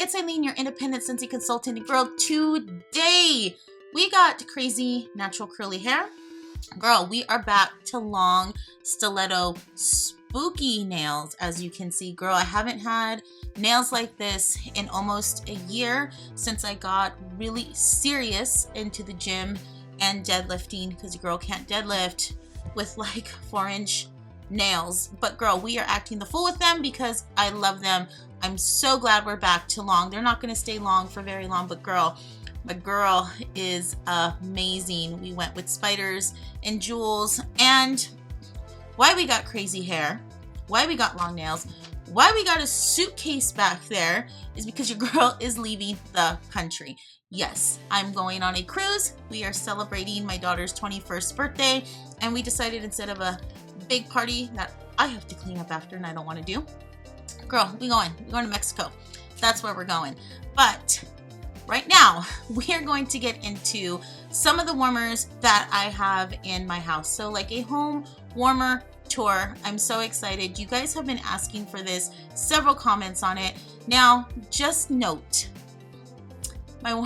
it's Eileen, your independent Scentsy consultant. And girl, today we got crazy natural curly hair. Girl, we are back to long stiletto spooky nails. As you can see, girl, I haven't had nails like this in almost a year since I got really serious into the gym and deadlifting, because your girl can't deadlift with like 4-inch nails. But girl, we are acting the fool with them because I love them. I'm so glad we're back to long. They're not going to stay long for very long, but girl, my girl is amazing. We went with spiders and jewels. And why we got crazy hair, why we got long nails, why we got a suitcase back there is because your girl is leaving the country. Yes, I'm going on a cruise. We are celebrating my daughter's 21st birthday, and we decided instead of a big party that I have to clean up after and I don't want to do, girl, we're going to Mexico. That's where we're going. But right now, we are going to get into some of the warmers that I have in my house. So like a home warmer tour. I'm so excited. You guys have been asking for this, several comments on it. Now, just note, my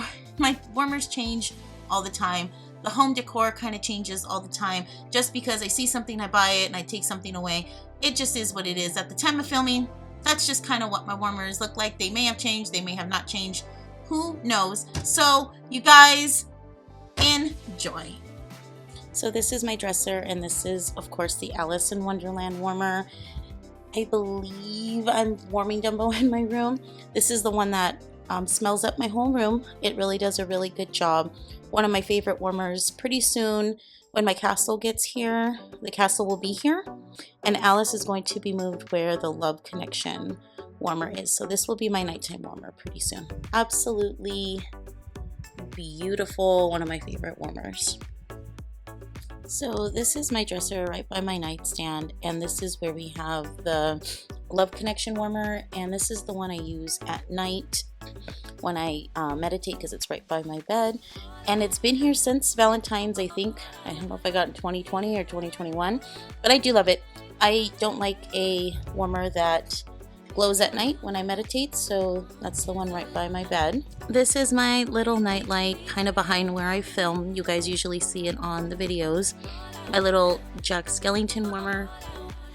warmers change all the time. The home decor kind of changes all the time. Just because I see something, I buy it, and I take something away. It just is what it is. At the time of filming, that's just kind of what my warmers look like. They may have changed, they may have not changed. Who knows? So you guys enjoy. So this is my dresser, and this is of course the Alice in Wonderland warmer. I believe I'm warming Dumbo in my room. This is the one that smells up my whole room. It really does a really good job. One of my favorite warmers. Pretty soon when my castle gets here, the castle will be here, and Alice is going to be moved where the Love Connection warmer is. So this will be my nighttime warmer pretty soon. Absolutely beautiful. One of my favorite warmers. So this is my dresser right by my nightstand, and this is where we have the Love Connection warmer, and this is the one I use at night when I meditate, because it's right by my bed. And it's been here since Valentine's, I think. I don't know if I got in 2020 or 2021, but I do love it. I don't like a warmer that glows at night when I meditate, so that's the one right by my bed. This is my little nightlight kind of behind where I film. You guys usually see it on the videos. My little Jack Skellington warmer,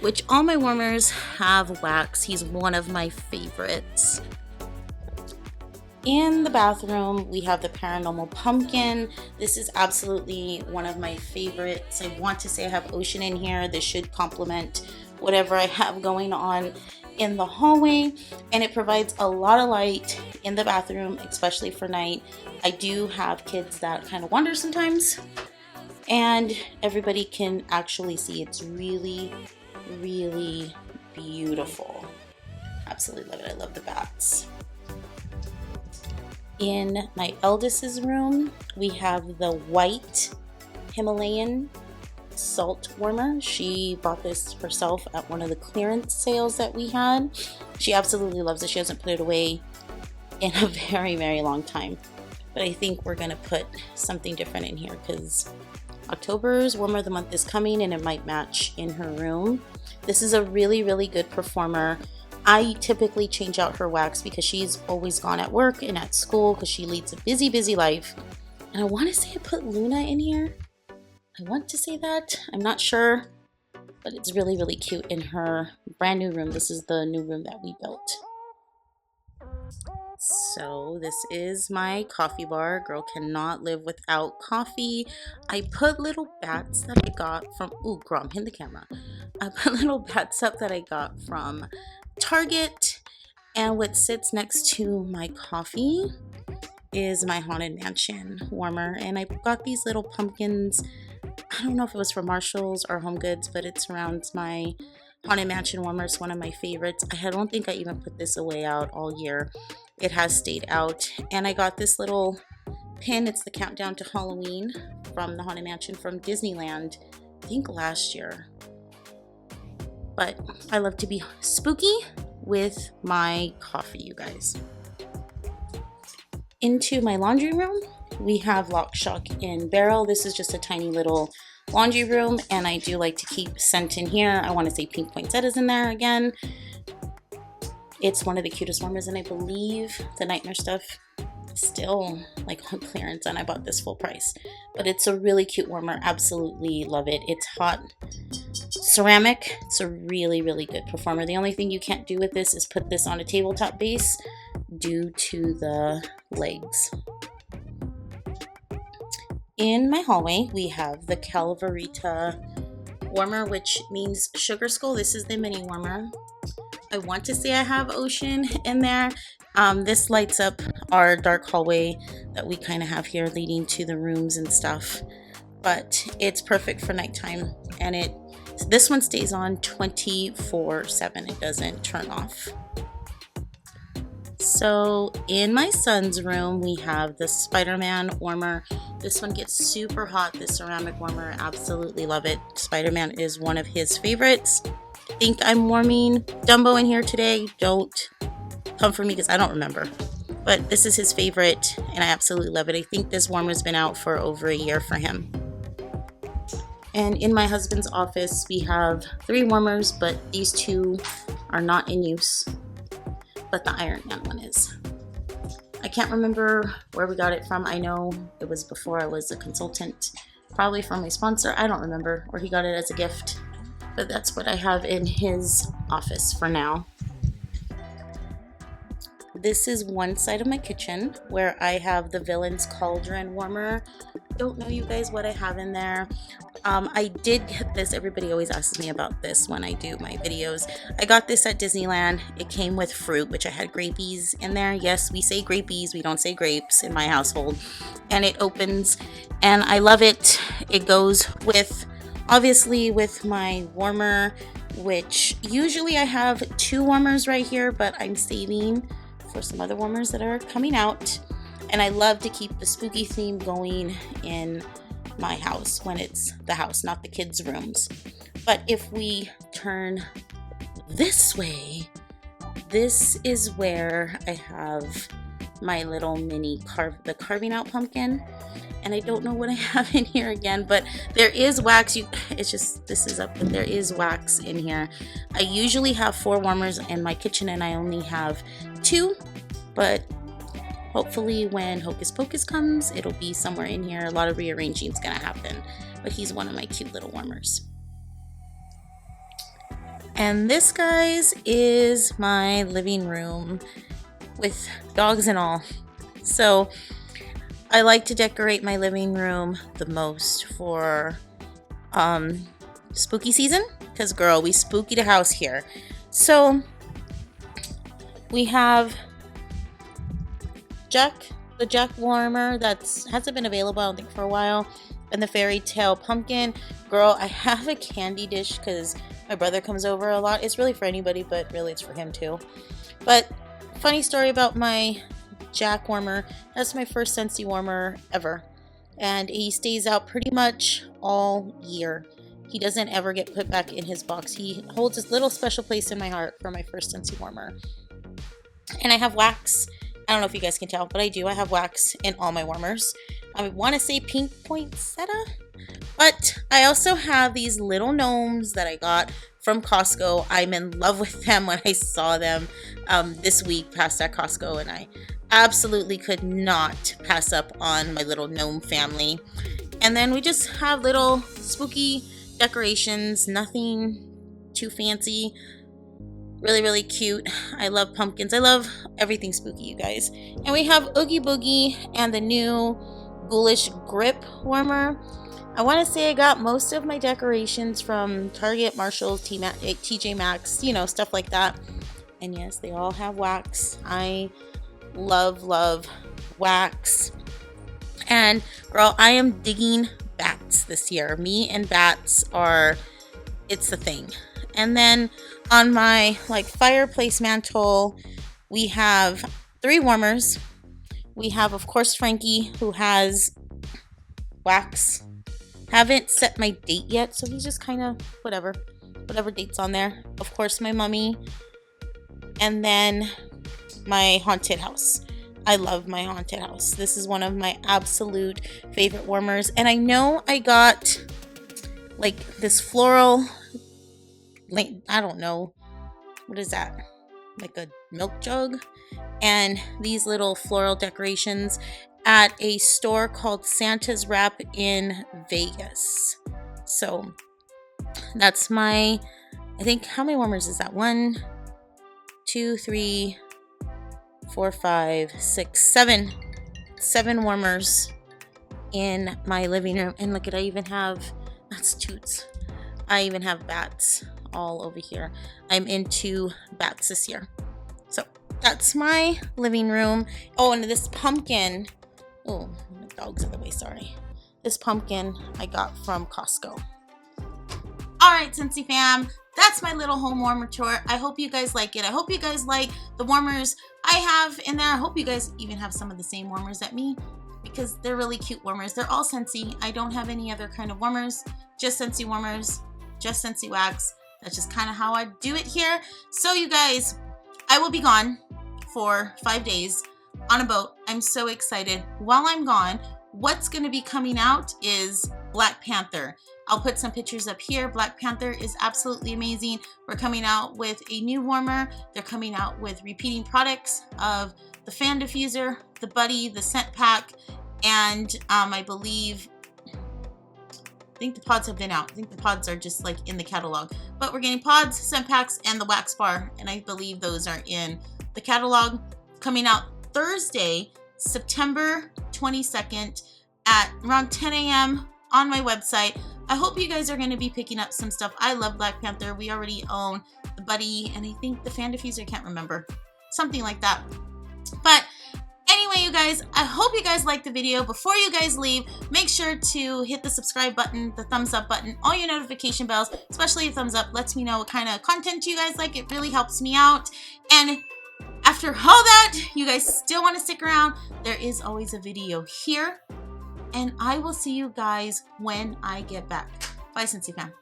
which all my warmers have wax. He's one of my favorites. In the bathroom, we have the Paranormal Pumpkin. This is absolutely one of my favorites. I want to say I have Ocean in here. This should complement whatever I have going on in the hallway, and it provides a lot of light in the bathroom, especially for night. I do have kids that kind of wander sometimes, and everybody can actually see. It's really, really beautiful. Absolutely love it. I love the bats. In my eldest's room, we have the white Himalayan salt warmer. She bought this herself at one of the clearance sales that we had. She absolutely loves it. She hasn't put it away in a very, very long time. But I think we're gonna put something different in here because October's warmer of the month is coming, and it might match in her room. This is a really, really good performer. I typically change out her wax because she's always gone at work and at school because she leads a busy, busy life. And I want to say I put Luna in here. I want to say that. I'm not sure, but it's really, really cute in her brand new room. This is the new room that we built. So this is my coffee bar. Girl cannot live without coffee. I put little bats that I got from, ooh, girl, I'm hitting the camera. I put little bats up that I got from Target, and what sits next to my coffee is my Haunted Mansion warmer, and I got these little pumpkins. I don't know if it was from Marshalls or Home Goods, but it surrounds my Haunted Mansion warmer. It's one of my favorites. I don't think I even put this away out all year. It has stayed out. And I got this little pin. It's the countdown to Halloween from the Haunted Mansion from Disneyland, I think last year. But I love to be spooky with my coffee, you guys. Into my laundry room, we have Lock, Shock, and Barrel. This is just a tiny little laundry room, and I do like to keep scent in here. I want to say Pink Poinsettia's in there again. It's one of the cutest warmers, and I believe the Nightmare stuff is still like on clearance, and I bought this full price. But it's a really cute warmer. Absolutely love it. It's hot ceramic. It's a really, really good performer. The only thing you can't do with this is put this on a tabletop base due to the legs. In my hallway, we have the Calvarita warmer, which means sugar skull. This is the mini warmer. I want to say I have ocean in there. This lights up our dark hallway that we kind of have here leading to the rooms and stuff. But it's perfect for nighttime, and this one stays on 24/7. It doesn't turn off. So in my son's room, we have the Spider-Man warmer. This one gets super hot, this ceramic warmer. Absolutely love it. Spider-Man is one of his favorites. I think I'm warming Dumbo in here today. Don't come for me because I don't remember. But this is his favorite, and I absolutely love it. I think this warmer's been out for over a year for him. And in my husband's office, we have 3 warmers, but these 2 are not in use. But the Iron Man one is. I can't remember where we got it from. I know it was before I was a consultant, probably from a sponsor. I don't remember, or he got it as a gift. But that's what I have in his office for now. This is one side of my kitchen where I have the Villain's Cauldron warmer. Don't know, you guys, what I have in there. I did get this. Everybody always asks me about this when I do my videos. I got this at Disneyland. It came with fruit, which I had grapees in there. Yes, we say grapees. We don't say grapes in my household. And it opens, and I love it. It goes with, obviously, with my warmer, which usually I have 2 warmers right here, but I'm saving for some other warmers that are coming out. And I love to keep the spooky theme going in my house when it's the house, not the kids' rooms. But if we turn this way, this is where I have my little mini the carving out pumpkin. And I don't know what I have in here again, but there is wax. It's just, this is up, but there is wax in here. I usually have 4 warmers in my kitchen, and I only have 2, but hopefully when Hocus Pocus comes, it'll be somewhere in here. A lot of rearranging is gonna happen, but he's one of my cute little warmers. And this, guys, is my living room with dogs and all. So I like to decorate my living room the most for spooky season, because girl, we spooky the house here. So we have the Jack warmer that hasn't been available, I don't think, for a while, and the fairy tale pumpkin. Girl, I have a candy dish because my brother comes over a lot. It's really for anybody, but really it's for him too. But funny story about my Jack warmer. That's my first Scentsy warmer ever, and he stays out pretty much all year. He doesn't ever get put back in his box. He holds this little special place in my heart for my first Scentsy warmer. And I have wax. I don't know if you guys can tell, but I do. I have wax in all my warmers. I want to say pink poinsettia, but I also have these little gnomes that I got from Costco. I'm in love with them when I saw them this week past at Costco, and I absolutely could not pass up on my little gnome family. And then we just have little spooky decorations, nothing too fancy. Really, really cute. I love pumpkins. I love everything spooky, you guys. And we have Oogie Boogie and the new Ghoulish Grip warmer. I want to say I got most of my decorations from Target, Marshalls, TJ Maxx, you know, stuff like that. And yes, they all have wax. I love, love wax. And girl, I am digging bats this year. Me and bats it's the thing. And then on my fireplace mantle, we have 3 warmers. We have, of course, Frankie, who has wax. Haven't set my date yet, so he's just kind of whatever date's on there. Of course, my mummy. And then my haunted house. I love my haunted house. This is one of my absolute favorite warmers. And I know I got this floral, I don't know, what is that? like a milk jug, and these little floral decorations at a store called Santa's Wrap in Vegas. So that's my, I think, how many warmers is that? 1, 2, 3, 4, 5, 6, 7. 7 warmers in my living room. And look at, I even have, that's toots. I even have bats all over here. I'm into bats this year. So that's my living room. Oh, and this pumpkin. Oh, the dogs are the way, sorry. This pumpkin I got from Costco. All right, Scentsy fam, that's my little home warmer tour. I hope you guys like it. I hope you guys like the warmers I have in there. I hope you guys even have some of the same warmers that me, because they're really cute warmers. They're all Scentsy. I don't have any other kind of warmers, just Scentsy warmers, just Scentsy wax. That's just kind of how I do it here. So you guys, I will be gone for 5 days on a boat. I'm so excited. While I'm gone, what's going to be coming out is Black Panther. I'll put some pictures up here. Black Panther is absolutely amazing. We're coming out with a new warmer. They're coming out with repeating products of the fan diffuser, the buddy, the scent pack, and I think the pods have been out. I think the pods are just like in the catalog. But we're getting pods, scent packs, and the wax bar, and I believe those are in the catalog. Coming out Thursday, September 22nd at around 10 a.m. on my website. I hope you guys are going to be picking up some stuff. I love Black Panther. We already own the buddy, and I think the fan diffuser, I can't remember. Something like that. But anyway, you guys, I hope you guys liked the video. Before you guys leave, make sure to hit the subscribe button, the thumbs up button, all your notification bells, especially a thumbs up lets me know what kind of content you guys like. It really helps me out. And after all that, you guys still want to stick around, there is always a video here. And I will see you guys when I get back. Bye, Scentsy Fam.